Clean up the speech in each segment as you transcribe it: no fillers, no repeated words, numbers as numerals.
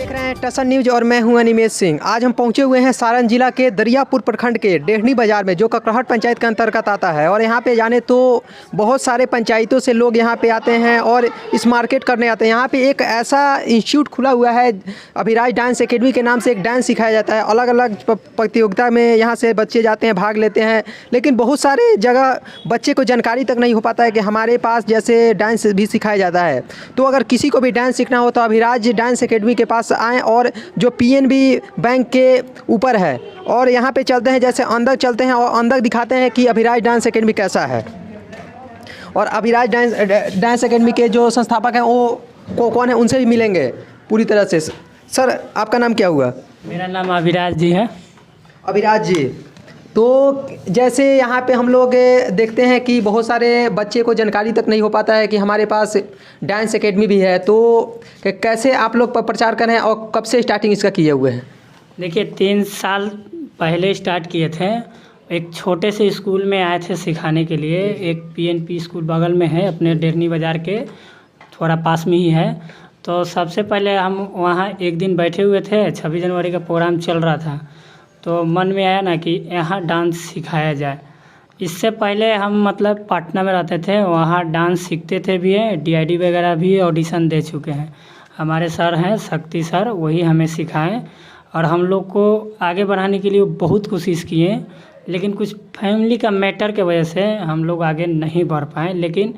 देख रहे हैं टसन न्यूज और मैं हूं अनिमेश सिंह। आज हम पहुंचे हुए हैं सारण जिला के दरियापुर प्रखंड के डेढ़नी बाजार में, जो ककरहट पंचायत के अंतर्गत आता है। और यहां पे जाने तो बहुत सारे पंचायतों से लोग यहां पे आते हैं और इस मार्केट करने आते हैं। यहां पे एक ऐसा इंस्टीट्यूट खुला हुआ है, अभिराज डांस एकेडमी के नाम से एक डांस सिखाया जाता है। अलग अलग प्रतियोगिता में यहाँ से बच्चे जाते हैं, भाग लेते हैं, लेकिन बहुत सारे जगह बच्चे को जानकारी तक नहीं हो पाता है कि हमारे पास जैसे डांस भी सिखाया जाता है। तो अगर किसी को भी डांस सीखना हो तो अभिराज डांस एकेडमी के पास आएँ, और जो पीएनबी बैंक के ऊपर है। और यहाँ पे चलते हैं, जैसे अंदर चलते हैं और अंदर दिखाते हैं कि अभिराज डांस एकेडमी कैसा है। और अभिराज डांस एकेडमी के जो संस्थापक हैं वो कौन है, उनसे भी मिलेंगे पूरी तरह से। सर, आपका नाम क्या हुआ? मेरा नाम अभिराज जी है। अभिराज जी, तो जैसे यहाँ पे हम लोग देखते हैं कि बहुत सारे बच्चे को जानकारी तक नहीं हो पाता है कि हमारे पास डांस एकेडमी भी है। तो कैसे आप लोग प्रचार करें और कब से स्टार्टिंग इसका किए हुए हैं? देखिए, 3 साल पहले स्टार्ट किए थे। एक छोटे से स्कूल में आए थे सिखाने के लिए। एक पीएनपी स्कूल बगल में है, अपने डेढ़नी बाज़ार के थोड़ा पास में ही है। तो सबसे पहले हम वहाँ एक दिन बैठे हुए थे, 26 जनवरी का प्रोग्राम चल रहा था, तो मन में आया ना कि यहाँ डांस सिखाया जाए। इससे पहले हम मतलब पटना में रहते थे, वहाँ डांस सीखते थे भी है, डीआईडी वगैरह भी ऑडिशन दे चुके हैं। हमारे सर हैं शक्ति सर, वही हमें सिखाएं और हम लोग को आगे बढ़ाने के लिए बहुत कोशिश किए, लेकिन कुछ फैमिली का मैटर के वजह से हम लोग आगे नहीं बढ़ पाए। लेकिन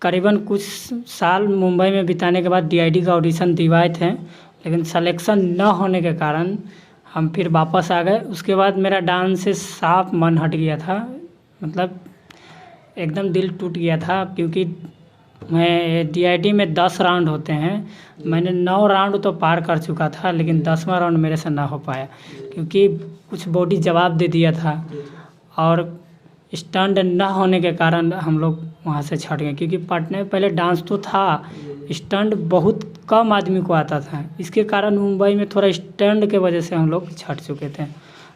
करीबन कुछ साल मुंबई में बिताने के बाद डीआईडी का ऑडिशन दिवाए थे, लेकिन सिलेक्शन न होने के कारण हम फिर वापस आ गए। उसके बाद मेरा डांस से साफ मन हट गया था, मतलब एकदम दिल टूट गया था, क्योंकि मैं डीआईडी में 10 राउंड होते हैं, मैंने 9 राउंड तो पार कर चुका था, लेकिन 10वां राउंड मेरे से ना हो पाया, क्योंकि कुछ बॉडी जवाब दे दिया था और स्टंट न होने के कारण हम लोग वहाँ से छट गए। क्योंकि पटना में पहले डांस तो था, स्टंट बहुत कम आदमी को आता था, इसके कारण मुंबई में थोड़ा स्टंट के वजह से हम लोग छट चुके थे।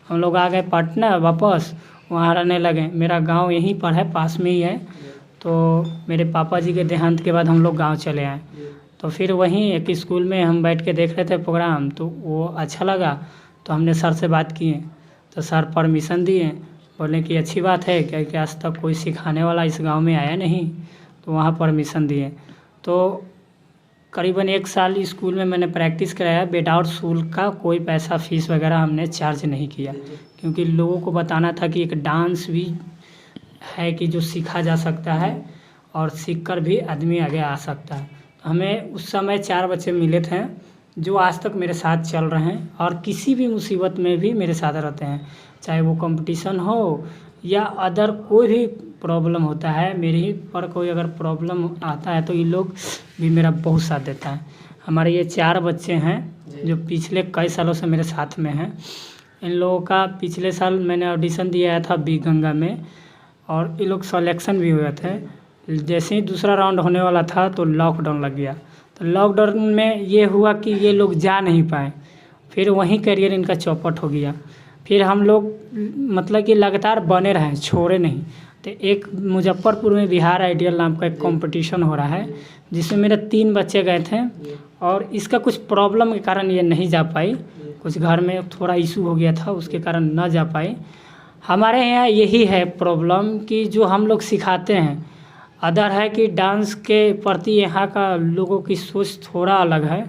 हम लोग आ गए पटना वापस, वहाँ रहने लगे। मेरा गांव यहीं पर है, पास में ही है। तो मेरे पापा जी के देहांत के बाद हम लोग गांव चले आए। तो फिर वहीं एक स्कूल में हम बैठ के देख रहे थे प्रोग्राम, तो वो अच्छा लगा, तो हमने सर से बात किए, तो सर परमिशन दिए, बोले कि अच्छी बात है, क्योंकि आज तक कोई सिखाने वाला इस गांव में आया नहीं, तो वहाँ परमिशन दिए। तो करीबन 1 साल स्कूल में मैंने प्रैक्टिस कराया। विदाउट शुल्क का कोई पैसा फीस वगैरह हमने चार्ज नहीं किया, क्योंकि लोगों को बताना था कि एक डांस भी है कि जो सीखा जा सकता है और सीखकर भी आदमी आगे आ सकता है। तो हमें उस समय 4 बच्चे मिले थे जो आज तक मेरे साथ चल रहे हैं और किसी भी मुसीबत में भी मेरे साथ रहते हैं, चाहे वो कंपटीशन हो या अदर कोई भी प्रॉब्लम होता है। मेरे पर कोई अगर प्रॉब्लम आता है तो ये लोग भी मेरा बहुत साथ देता है। हमारे ये 4 बच्चे हैं जो पिछले कई सालों से मेरे साथ में हैं। इन लोगों का पिछले साल मैंने ऑडिशन दिया था बी गंगा में, और ये लोग सिलेक्शन भी हुए थे। जैसे ही दूसरा राउंड होने वाला था तो लॉकडाउन लग गया। तो लॉकडाउन में ये हुआ कि ये लोग जा नहीं पाए, फिर वहीं करियर इनका चौपट हो गया। फिर हम लोग मतलब कि लगातार बने रहे, छोड़े नहीं। तो एक मुजफ्फरपुर में बिहार आइडियल नाम का एक कंपटीशन हो रहा है, जिसमें मेरे 3 बच्चे गए थे, और इसका कुछ प्रॉब्लम के कारण ये नहीं जा पाई। कुछ घर में थोड़ा इशू हो गया था, उसके कारण ना जा पाई। हमारे यहाँ यही है प्रॉब्लम कि जो हम लोग सिखाते हैं, अदर है कि डांस के प्रति यहाँ का लोगों की सोच थोड़ा अलग है।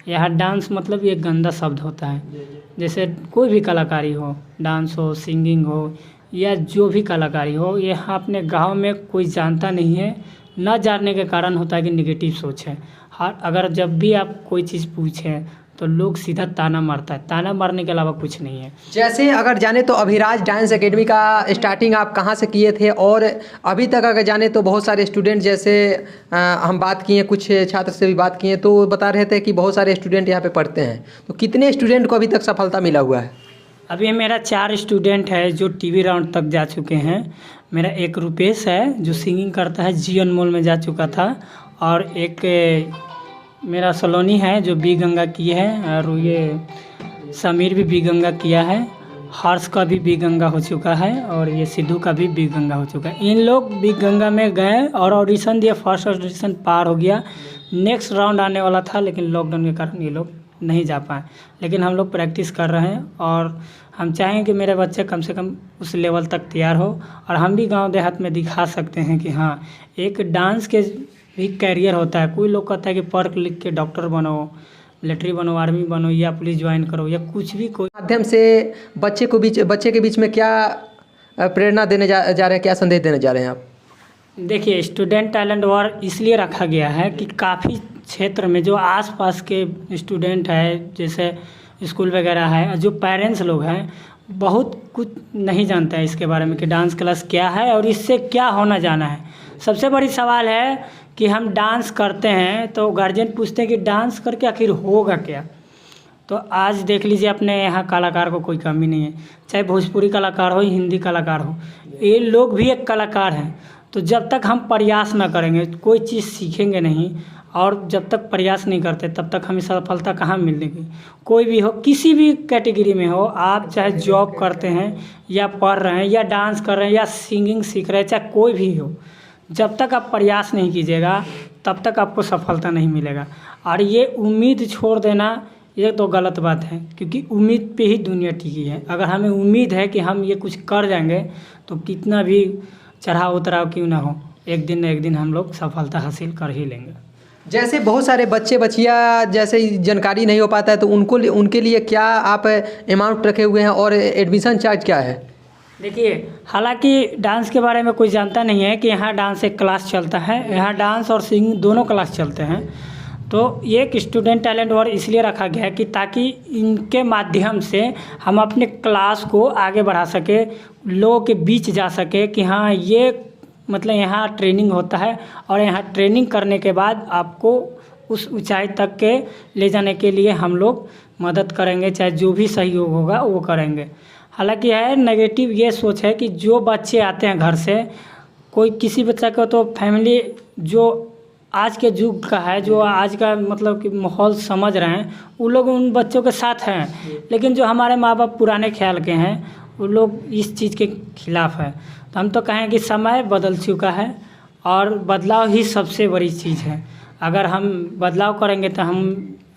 यहाँ डांस मतलब ये गंदा शब्द होता है। जैसे कोई भी कलाकारी हो, डांस हो, सिंगिंग हो, या जो भी कलाकारी हो, यहाँ अपने गांव में कोई जानता नहीं है। ना जानने के कारण होता है कि निगेटिव सोच है। अगर जब भी आप कोई चीज़ पूछें तो लोग सीधा ताना मारता है, ताना मारने के अलावा कुछ नहीं है। जैसे अगर जाने तो अभिराज डांस एकेडमी का स्टार्टिंग आप कहाँ से किए थे, और अभी तक अगर जाने तो बहुत सारे स्टूडेंट, जैसे हम बात किए, कुछ छात्र से भी बात किए, तो बता रहे थे कि बहुत सारे स्टूडेंट यहाँ पे पढ़ते हैं। तो कितने स्टूडेंट को अभी तक सफलता मिला हुआ है? अभी मेरा 4 स्टूडेंट है जो टीवी राउंड तक जा चुके हैं। मेरा एक रुपेश है जो सिंगिंग करता है, जी अनमोल में जा चुका था, और एक मेरा सलोनी है जो बी गंगा की है, और ये समीर भी बी गंगा किया है, हर्ष का भी बी गंगा हो चुका है, और ये सिद्धू का भी बी गंगा हो चुका है। इन लोग बी गंगा में गए और ऑडिशन दिया, फर्स्ट ऑडिशन पार हो गया। नेक्स्ट राउंड आने वाला था, लेकिन लॉकडाउन के कारण ये लोग नहीं जा पाए, लेकिन हम लोग प्रैक्टिस कर रहे हैं और हम चाहें कि मेरे बच्चे कम से कम उस लेवल तक तैयार हो और हम भी गांव देहात में दिखा सकते हैं कि हाँ, एक डांस के भी कैरियर होता है। कोई लोग कहता है कि पढ़ लिख के डॉक्टर बनो, मिलिट्री बनो, आर्मी बनो या पुलिस ज्वाइन करो या कुछ भी, कोई माध्यम से बच्चे के बीच में क्या प्रेरणा देने जा रहे हैं, क्या संदेश देने जा रहे हैं आप? देखिए, स्टूडेंट टैलेंट अवार्ड इसलिए रखा गया है कि काफ़ी क्षेत्र में जो आसपास के स्टूडेंट है, जैसे स्कूल वगैरह है, जो पेरेंट्स लोग हैं, बहुत कुछ नहीं जानता है इसके बारे में कि डांस क्लास क्या है और इससे क्या होना जाना है। सबसे बड़ी सवाल है कि हम डांस करते हैं तो गार्जियन पूछते हैं कि डांस करके आखिर होगा क्या। तो आज देख लीजिए, अपने यहाँ कलाकार को कोई कमी नहीं है, चाहे भोजपुरी कलाकार हो, हिंदी कलाकार हो, ये लोग भी एक कलाकार हैं। तो जब तक हम प्रयास ना करेंगे कोई चीज़ सीखेंगे नहीं, और जब तक प्रयास नहीं करते तब तक हमें सफलता कहाँ मिलेगी। कोई भी हो, किसी भी कैटेगरी में हो, आप चाहे जॉब करते हैं या पढ़ रहे हैं या डांस कर रहे हैं या सिंगिंग सीख रहे हैं, चाहे कोई भी हो, जब तक आप प्रयास नहीं कीजिएगा तब तक आपको सफलता नहीं मिलेगा। और ये उम्मीद छोड़ देना, ये तो गलत बात है, क्योंकि उम्मीद पे ही दुनिया टिकी है। अगर हमें उम्मीद है कि हम ये कुछ कर जाएंगे तो कितना भी चढ़ाव उतराव क्यों ना हो, एक दिन न एक दिन हम लोग सफलता हासिल कर ही लेंगे। जैसे बहुत सारे बच्चे बच्चियाँ जैसे जानकारी नहीं हो पाता है, तो उनके लिए क्या आप अमाउंट रखे हुए हैं और एडमिशन चार्ज क्या है? देखिए, हालांकि डांस के बारे में कोई जानता नहीं है कि यहाँ डांस एक क्लास चलता है, यहाँ डांस और सिंगिंग दोनों क्लास चलते हैं। तो ये एक स्टूडेंट टैलेंट अवार्ड इसलिए रखा गया है कि ताकि इनके माध्यम से हम अपने क्लास को आगे बढ़ा सके, लोगों के बीच जा सके कि हाँ, ये मतलब यहाँ ट्रेनिंग होता है और यहाँ ट्रेनिंग करने के बाद आपको उस ऊंचाई तक के ले जाने के लिए हम लोग मदद करेंगे, चाहे जो भी सहयोग होगा वो करेंगे। हालांकि है नेगेटिव ये सोच है कि जो बच्चे आते हैं घर से, कोई किसी बच्चा को तो फैमिली जो आज के युग का है, जो आज का मतलब कि माहौल समझ रहे हैं, वो लोग उन बच्चों के साथ हैं, लेकिन जो हमारे माँ बाप पुराने ख्याल के हैं वो लोग इस चीज़ के खिलाफ है। तो हम तो कहें कि समय बदल चुका है और बदलाव ही सबसे बड़ी चीज़ है। अगर हम बदलाव करेंगे तो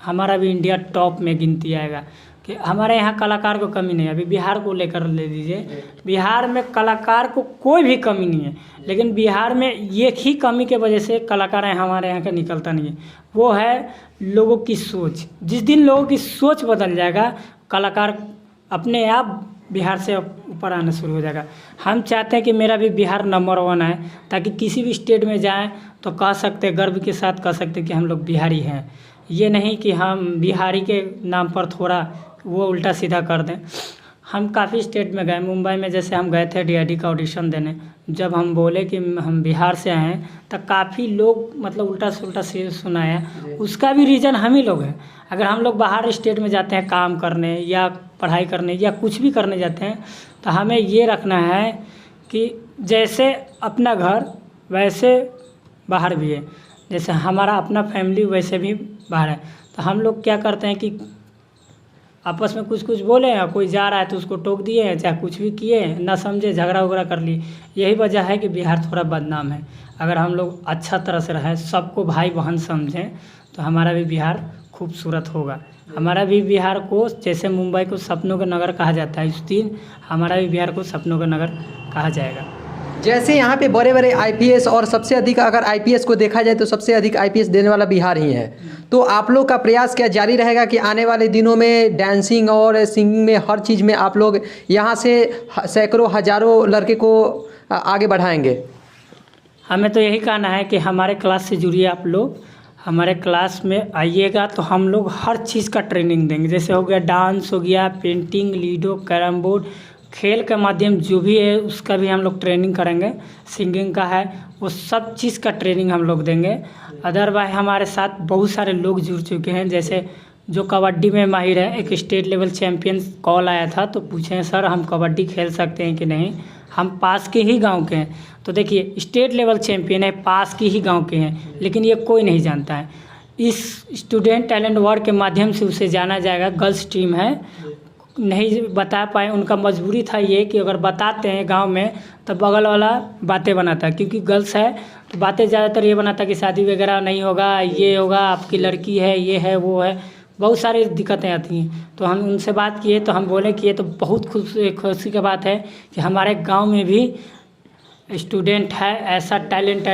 हमारा भी इंडिया टॉप में गिनती आएगा। कि हमारे यहाँ कलाकार को कमी नहीं है। अभी बिहार को लेकर ले लीजिए, बिहार में कलाकार को कोई भी कमी नहीं है, लेकिन बिहार में एक ही कमी के वजह से कलाकार हमारे यहाँ का निकलता नहीं है, वो है लोगों की सोच। जिस दिन लोगों की सोच बदल जाएगा, कलाकार अपने आप बिहार से ऊपर आना शुरू हो जाएगा। हम चाहते हैं कि मेरा भी बिहार नंबर 1 है, ताकि किसी भी स्टेट में जाएं तो कह सकते, गर्व के साथ कह सकते कि हम लोग बिहारी हैं। ये नहीं कि हम बिहारी के नाम पर थोड़ा वो उल्टा सीधा कर दें। हम काफ़ी स्टेट में गए, मुंबई में जैसे हम गए थे DID का ऑडिशन देने, जब हम बोले कि हम बिहार से आए हैं, तब काफ़ी लोग मतलब उल्टा से उल्टा सुनाया। उसका भी रीज़न हम ही लोग हैं। अगर हम लोग बाहर स्टेट में जाते हैं काम करने या पढ़ाई करने या कुछ भी करने जाते हैं, तो हमें ये रखना है कि जैसे अपना घर वैसे बाहर भी है, जैसे हमारा अपना फैमिली वैसे भी बाहर है। तो हम लोग क्या करते हैं कि आपस में कुछ बोले हैं, कोई जा रहा है तो उसको टोक दिए, चाहे कुछ भी किए, ना समझे, झगड़ा वगड़ा कर लिए। यही वजह है कि बिहार थोड़ा बदनाम है। अगर हम लोग अच्छा तरह से रहें, सबको भाई बहन समझें, तो हमारा भी बिहार खूबसूरत होगा। हमारा भी बिहार को, जैसे मुंबई को सपनों का नगर कहा जाता है, उस दिन हमारा भी बिहार को सपनों का नगर कहा जाएगा। जैसे यहाँ पे बड़े बड़े IPS, और सबसे अधिक अगर IPS को देखा जाए तो सबसे अधिक IPS देने वाला बिहार ही है। तो आप लोग का प्रयास क्या जारी रहेगा कि आने वाले दिनों में डांसिंग और सिंगिंग में हर चीज़ में आप लोग यहाँ से सैकड़ों हज़ारों लड़के को आगे बढ़ाएंगे? हमें तो यही कहना है कि हमारे क्लास से जुड़िए आप लोग, हमारे क्लास में आइएगा तो हम लोग हर चीज़ का ट्रेनिंग देंगे। जैसे हो गया डांस, हो गया पेंटिंग, लूडो, कैरम बोर्ड, खेल के माध्यम जो भी है उसका भी हम लोग ट्रेनिंग करेंगे। सिंगिंग का है, वो सब चीज़ का ट्रेनिंग हम लोग देंगे। अदरवाइज हमारे साथ बहुत सारे लोग जुड़ चुके हैं, जैसे जो कबड्डी में माहिर है, एक स्टेट लेवल चैम्पियन कॉल आया था तो पूछे सर हम कबड्डी खेल सकते हैं कि नहीं। हम पास के ही गांव के हैं, तो देखिए स्टेट लेवल चैम्पियन है, पास के ही गांव के हैं, लेकिन ये कोई नहीं जानता है। इस स्टूडेंट टैलेंट अवार्ड के माध्यम से उसे जाना जाएगा। गर्ल्स टीम है, नहीं बता पाए, उनका मजबूरी था ये कि अगर बताते हैं गांव में तो बगल वाला बातें बनाता है, क्योंकि गर्ल्स है तो बातें ज़्यादातर ये बनाता कि शादी वगैरह नहीं होगा, ये होगा, आपकी लड़की है, ये है वो है, बहुत सारी दिक्कतें आती हैं। तो हम उनसे बात किए तो हम बोले कि ये तो बहुत खुशी की बात है कि हमारे गांव में भी स्टूडेंट है ऐसा टैलेंट,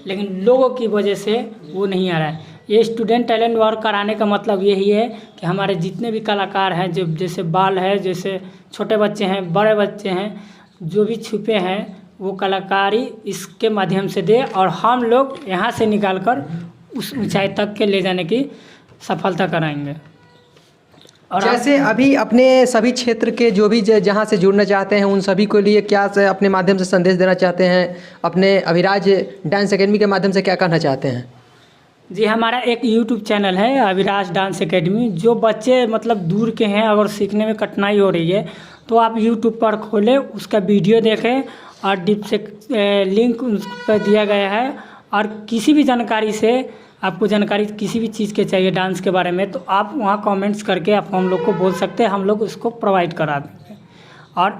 लेकिन लोगों की वजह से वो नहीं आ रहा है। ये स्टूडेंट टैलेंट वर्क कराने का मतलब यही है कि हमारे जितने भी कलाकार हैं, जो जैसे बाल है, जैसे छोटे बच्चे हैं, बड़े बच्चे हैं, जो भी छुपे हैं वो कलाकारी इसके माध्यम से दे और हम लोग यहाँ से निकाल कर उस ऊंचाई तक के ले जाने की सफलता कराएंगे। और जैसे अभी अपने सभी क्षेत्र के जो भी जहाँ से जुड़ना चाहते हैं उन सभी के लिए क्या से अपने माध्यम से संदेश देना चाहते हैं, अपने अभिराज डांस एकेडमी के माध्यम से क्या कहना चाहते हैं? जी, हमारा एक यूट्यूब चैनल है अभिराज डांस एकेडमी। जो बच्चे मतलब दूर के हैं, अगर सीखने में कठिनाई हो रही है तो आप यूट्यूब पर खोलें, उसका वीडियो देखें और डिप से लिंक उस पर दिया गया है। और किसी भी जानकारी से आपको जानकारी किसी भी चीज़ के चाहिए डांस के बारे में तो आप वहाँ कमेंट्स करके आप हम लोग को बोल सकते हैं, हम लोग उसको प्रोवाइड करा देंगे। और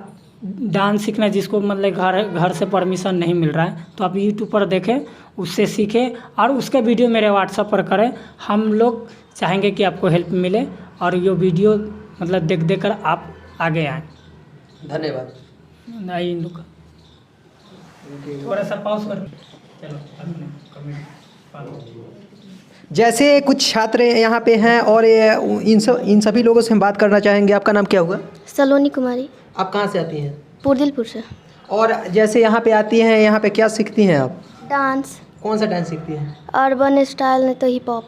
डांस सीखना जिसको मतलब घर से परमिशन नहीं मिल रहा है तो आप यूट्यूब पर देखें, उससे सीखें और उसका वीडियो मेरे व्हाट्सएप पर करें। हम लोग चाहेंगे कि आपको हेल्प मिले और ये वीडियो मतलब देख कर आप आगे आएँ। धन्यवाद। नहीं थोड़ा सा पॉज कर चलो कमेंट। जैसे कुछ छात्र यहाँ पे हैं और इन सभी लोगों से हम बात करना चाहेंगे। आपका नाम क्या हुआ? सलोनी कुमारी। आप कहाँ से आती हैं? पुरदिलपुर से। और जैसे यहाँ पे आती हैं, यहाँ पे क्या सीखती हैं आप? डांस। कौन सा डांस सीखती हैं? अर्बन स्टाइल नहीं तो हिप हॉप।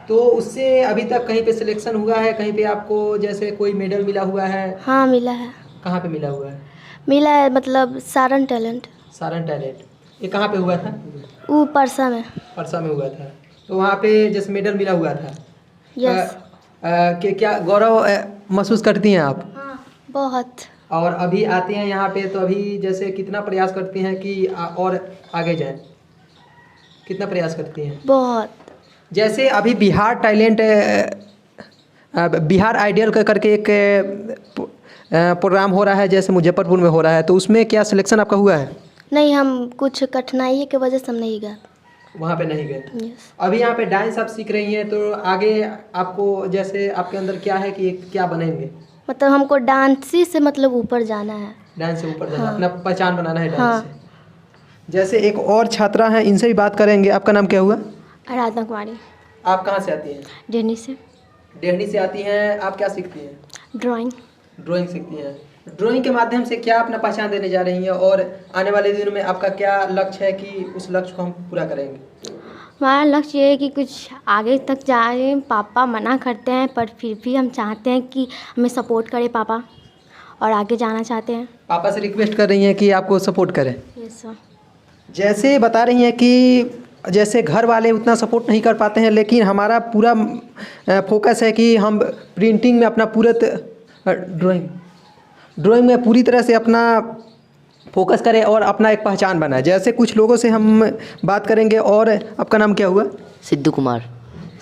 तो उससे अभी तक कहीं पे सिलेक्शन हुआ है? कहीं पे आपको जैसे कोई मेडल मिला हुआ है? हाँ मिला है। कहाँ पे मिला हुआ है? मिला है मतलब सारन टैलेंट। सारन टैलेंट। ये कहाँ पे हुआ था? वो परसा में। परसा में हुआ था। तो वहाँ पे जैसे मेडल मिला हुआ था, यस। कि क्या गौरव महसूस करती हैं आप? हाँ बहुत। और अभी आती हैं यहाँ पे तो अभी जैसे कितना प्रयास करती हैं कि और आगे जाएं? कितना प्रयास करती हैं? बहुत। जैसे अभी बिहार टैलेंट बिहार आइडियल करके एक प्रोग्राम हो रहा है, जैसे मुजफ्फरपुर में हो रहा है, तो उसमें क्या सिलेक्शन आपका हुआ है? नहीं, हम कुछ कठिनाई की वजह से हम नहीं गए। वहाँ पे नहीं गए। यस। अभी यहाँ पे डांस आप सीख रही हैं तो आगे आपको जैसे आपके अंदर क्या है कि क्या बनेंगे? मतलब हमको डांसी से मतलब ऊपर जाना है। डांस से ऊपर जाना, हाँ। अपना पहचान बनाना है डांस हाँ। से। जैसे एक और छात्रा हैं, इनसे भी बात करेंगे। आपका नाम क्या हुआ? आराधना कुमारी। आप कहाँ से आती हैं? डेनी से। डेहनी से आती हैं। आप क्या सीखती हैं? ड्राइंग। ड्राइंग सीखती हैं। ड्राइंग के माध्यम से क्या अपना पहचान देने जा रही हैं और आने वाले दिनों में आपका क्या लक्ष्य है कि उस लक्ष्य को हम पूरा करेंगे? हमारा लक्ष्य ये है कि कुछ आगे तक जाए। पापा मना करते हैं पर फिर भी हम चाहते हैं कि हमें सपोर्ट करे पापा और आगे जाना चाहते हैं। पापा से रिक्वेस्ट कर रही हैं कि आपको सपोर्ट करें। Yes sir. जैसे बता रही हैं कि जैसे घर वाले उतना सपोर्ट नहीं कर पाते हैं, लेकिन हमारा पूरा फोकस है कि हम प्रिंटिंग में अपना पूरा ड्राइंग में पूरी तरह से अपना फोकस करें और अपना एक पहचान बनाए। जैसे कुछ लोगों से हम बात करेंगे। और आपका नाम क्या हुआ? सिद्धू कुमार।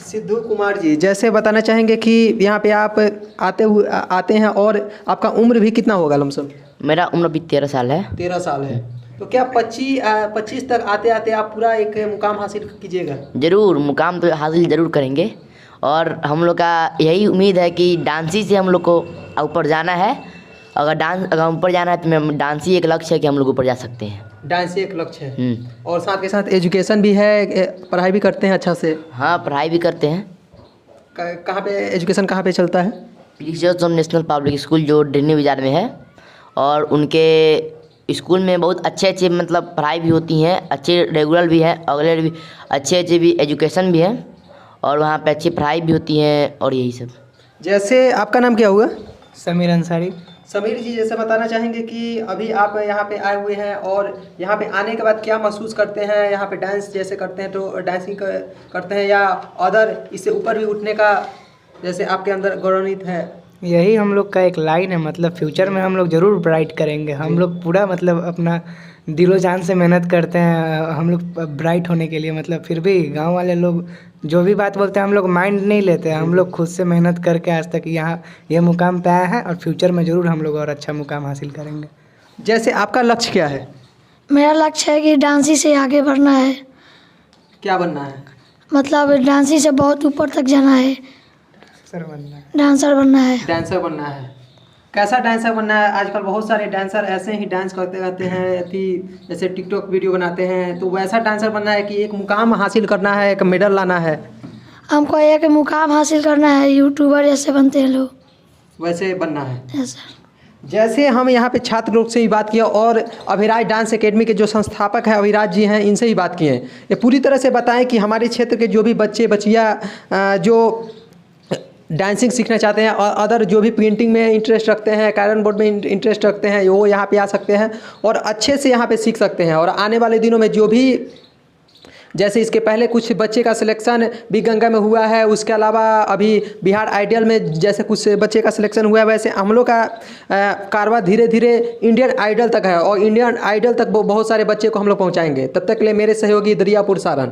सिद्धू कुमार जी, जैसे बताना चाहेंगे कि यहाँ पे आप आते हैं और आपका उम्र भी कितना होगा लमसम? मेरा उम्र भी 13 साल है। 13 साल है। तो क्या 25 तक आते आते आप पूरा एक मुकाम हासिल कीजिएगा? ज़रूर, मुकाम तो हासिल ज़रूर करेंगे और हम लोग का यही उम्मीद है कि डांसी से हम लोग को ऊपर जाना है। अगर ऊपर जाना है तो मैं डांस ही एक लक्ष्य है कि हम लोग ऊपर जा सकते हैं। डांस ही एक लक्ष्य है। और साथ के साथ एजुकेशन भी है, पढ़ाई भी करते हैं अच्छा से? हाँ, पढ़ाई भी करते हैं। कहाँ पे एजुकेशन कहाँ पे चलता है? प्रिंसेस नेशनल पब्लिक स्कूल जो डेहनी बाजार में है, और उनके स्कूल में बहुत अच्छे मतलब पढ़ाई भी होती हैं, अच्छे रेगुलर भी है, अगले भी अच्छे भी एजुकेशन भी है और वहाँ पे अच्छी पढ़ाई भी होती है और यही सब। जैसे आपका नाम क्या हुआ? समीर अंसारी। समीर जी, जैसे बताना चाहेंगे कि अभी आप यहाँ पे आए हुए हैं और यहाँ पे आने के बाद क्या महसूस करते हैं? यहाँ पे डांस जैसे करते हैं तो डांसिंग करते हैं या अदर इससे ऊपर भी उठने का जैसे आपके अंदर गौरवान्वित है? यही हम लोग का एक लाइन है, मतलब फ्यूचर में हम लोग ज़रूर ब्राइट करेंगे। हम लोग पूरा मतलब अपना दिलो जान से मेहनत करते हैं हम लोग ब्राइट होने के लिए। मतलब फिर भी गांव वाले लोग जो भी बात बोलते हैं हम लोग माइंड नहीं लेते हैं। हम लोग खुद से मेहनत करके आज तक यहाँ ये मुकाम पे आए हैं और फ्यूचर में ज़रूर हम लोग और अच्छा मुकाम हासिल करेंगे। जैसे आपका लक्ष्य क्या है? मेरा लक्ष्य है कि डांसी से आगे बढ़ना है। क्या बनना है? मतलब डांसी से बहुत ऊपर तक जाना है। डांसर बनना है। डांसर बनना है। कैसा डांसर बनना है? आजकल बहुत सारे डांसर ऐसे ही डांस करते रहते हैं थी, जैसे टिकटॉक वीडियो बनाते हैं, तो वैसा डांसर बनना है कि एक मुकाम हासिल करना है, एक मेडल लाना है? हमको एक मुकाम हासिल करना है, यूट्यूबर जैसे बनते हैं लोग वैसे बनना है। Yes sir. जैसे हम यहाँ पे छात्र लोग से ही बात किया और अभिराज डांस एकेडमी के जो संस्थापक हैं अभिराज जी हैं, इनसे ही बात किए हैं। ये पूरी तरह से बताएं कि हमारे क्षेत्र के जो भी बच्चे बच्चियाँ जो डांसिंग सीखना चाहते हैं और अदर जो भी पेंटिंग में इंटरेस्ट रखते हैं, कैरम बोर्ड में इंटरेस्ट रखते हैं, वो यहाँ पे आ सकते हैं और अच्छे से यहाँ पे सीख सकते हैं। और आने वाले दिनों में जो भी, जैसे इसके पहले कुछ बच्चे का सिलेक्शन भी गंगा में हुआ है, उसके अलावा अभी बिहार आइडियल में जैसे कुछ बच्चे का सिलेक्शन हुआ है, वैसे हम लोग का कारवां धीरे धीरे इंडियन आइडल तक है और इंडियन आइडल तक बहुत सारे बच्चे को हम लोग पहुँचाएँगे। तब तक के लिए मेरे सहयोगी दरियापुर सारण।